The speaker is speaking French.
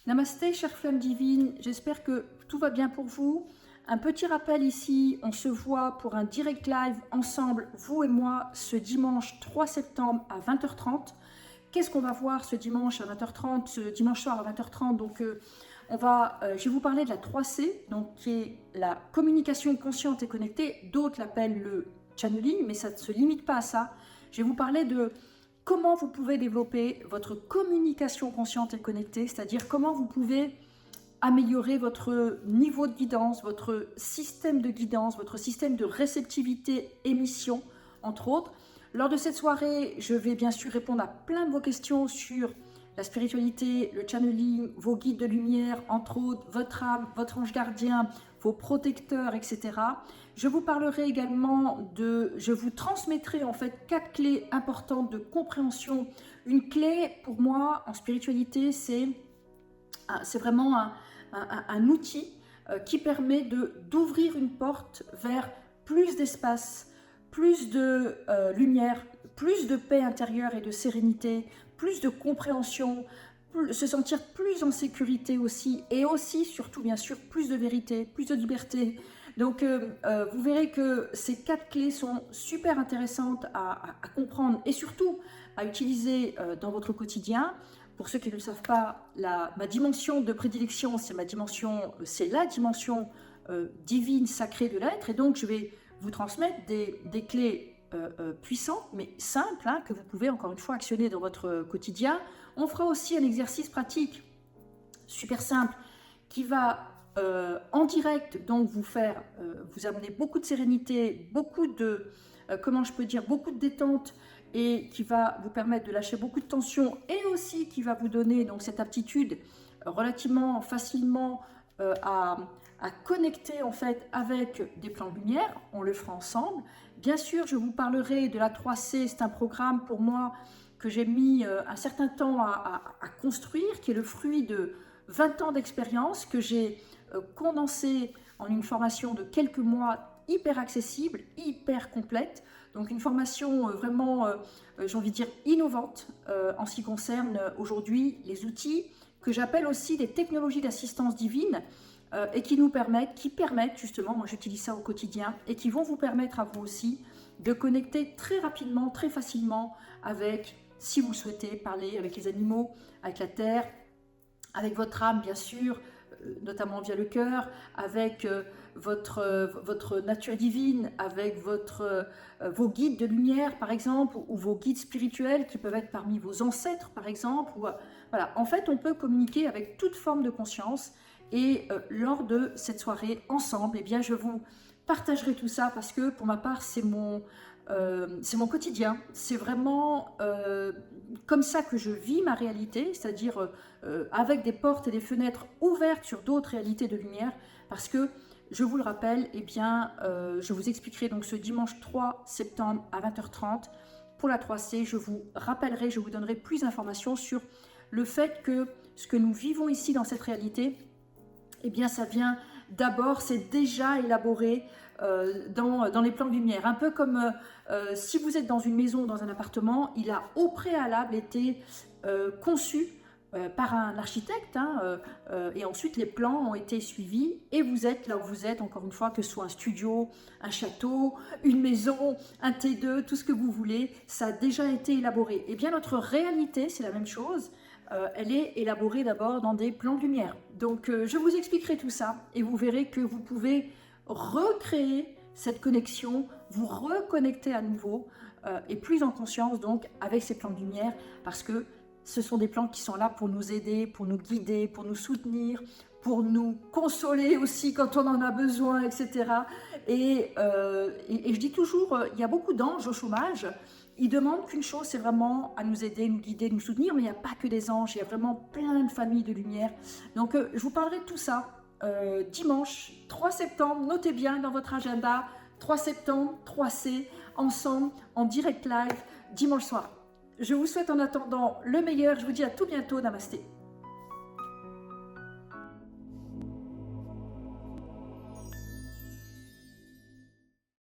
Namasté, chère flamme divine, j'espère que tout va bien pour vous. Un petit rappel ici, on se voit pour un direct live ensemble, vous et moi, ce dimanche 3 septembre à 20h30. Qu'est-ce qu'on va voir ce dimanche à 20h30, ce dimanche soir à 20h30? Donc, je vais vous parler de la 3C, donc, qui est la communication consciente et connectée. D'autres l'appellent le channeling, mais ça ne se limite pas à ça. Je vais vous parler de comment vous pouvez développer votre communication consciente et connectée, c'est-à-dire comment vous pouvez améliorer votre niveau de guidance, votre système de guidance, votre système de réceptivité émission, entre autres. Lors de cette soirée, je vais bien sûr répondre à plein de vos questions sur la spiritualité, le channeling, vos guides de lumière, entre autres, votre âme, votre ange gardien, vos protecteurs, etc. Je vous parlerai également je vous transmettrai en fait 4 clés importantes de compréhension. Une clé pour moi en spiritualité, c'est vraiment un outil qui permet d'ouvrir une porte vers plus d'espace, plus de lumière, plus de paix intérieure et de sérénité, plus de compréhension, se sentir plus en sécurité aussi, et aussi, surtout bien sûr, plus de vérité, plus de liberté. Donc vous verrez que ces 4 clés sont super intéressantes à comprendre et surtout à utiliser dans votre quotidien. Pour ceux qui ne le savent pas, ma dimension de prédilection, c'est la dimension divine, sacrée de l'être, et donc je vais vous transmettre des clés puissantes, mais simples, que vous pouvez encore une fois actionner dans votre quotidien. On fera aussi un exercice pratique super simple qui va en direct donc vous amener beaucoup de sérénité, beaucoup de beaucoup de détente, et qui va vous permettre de lâcher beaucoup de tension, et aussi qui va vous donner donc cette aptitude relativement facilement à connecter en fait avec des plans de lumière. On le fera ensemble. Bien sûr, je vous parlerai de la 3C. C'est un programme pour moi que j'ai mis un certain temps à construire, qui est le fruit de 20 ans d'expérience, que j'ai condensé en une formation de quelques mois, hyper accessible, hyper complète. Donc une formation vraiment, j'ai envie de dire, innovante en ce qui concerne aujourd'hui les outils que j'appelle aussi des technologies d'assistance divine, et qui permettent justement, moi j'utilise ça au quotidien, et qui vont vous permettre à vous aussi de connecter très rapidement, très facilement avec, si vous souhaitez, parler avec les animaux, avec la terre, avec votre âme bien sûr, notamment via le cœur, avec votre nature divine, avec vos guides de lumière par exemple, ou vos guides spirituels qui peuvent être parmi vos ancêtres par exemple. Voilà. En fait, on peut communiquer avec toute forme de conscience, et lors de cette soirée ensemble, eh bien, je vous partagerai tout ça, parce que pour ma part, c'est mon quotidien. C'est vraiment comme ça que je vis ma réalité, c'est-à-dire avec des portes et des fenêtres ouvertes sur d'autres réalités de lumière, parce que, je vous le rappelle, eh bien, je vous expliquerai donc ce dimanche 3 septembre à 20h30 pour la 3C. Je vous rappellerai, je vous donnerai plus d'informations sur le fait que ce que nous vivons ici dans cette réalité, eh bien, ça vient d'abord, c'est déjà élaboré dans les plans de lumière. Un peu comme si vous êtes dans une maison, dans un appartement, il a au préalable été conçu par un architecte, et ensuite les plans ont été suivis, et vous êtes là où vous êtes, encore une fois, que ce soit un studio, un château, une maison, un T2, tout ce que vous voulez, ça a déjà été élaboré. Et bien notre réalité, c'est la même chose. Elle est élaborée d'abord dans des plans de lumière. Donc je vous expliquerai tout ça, et vous verrez que vous pouvez recréer cette connexion, vous reconnecter à nouveau, et plus en conscience donc avec ces plans de lumière, parce que ce sont des plans qui sont là pour nous aider, pour nous guider, pour nous soutenir, pour nous consoler aussi quand on en a besoin, etc. Et je dis toujours, il y a beaucoup d'anges au chômage. Ils demandent qu'une chose, c'est vraiment à nous aider, nous guider, nous soutenir, mais il n'y a pas que des anges, il y a vraiment plein de familles de lumière. Donc je vous parlerai de tout ça dimanche 3 septembre, notez bien dans votre agenda, 3 septembre, 3C, ensemble, en direct live, dimanche soir. Je vous souhaite en attendant le meilleur, je vous dis à tout bientôt, namasté.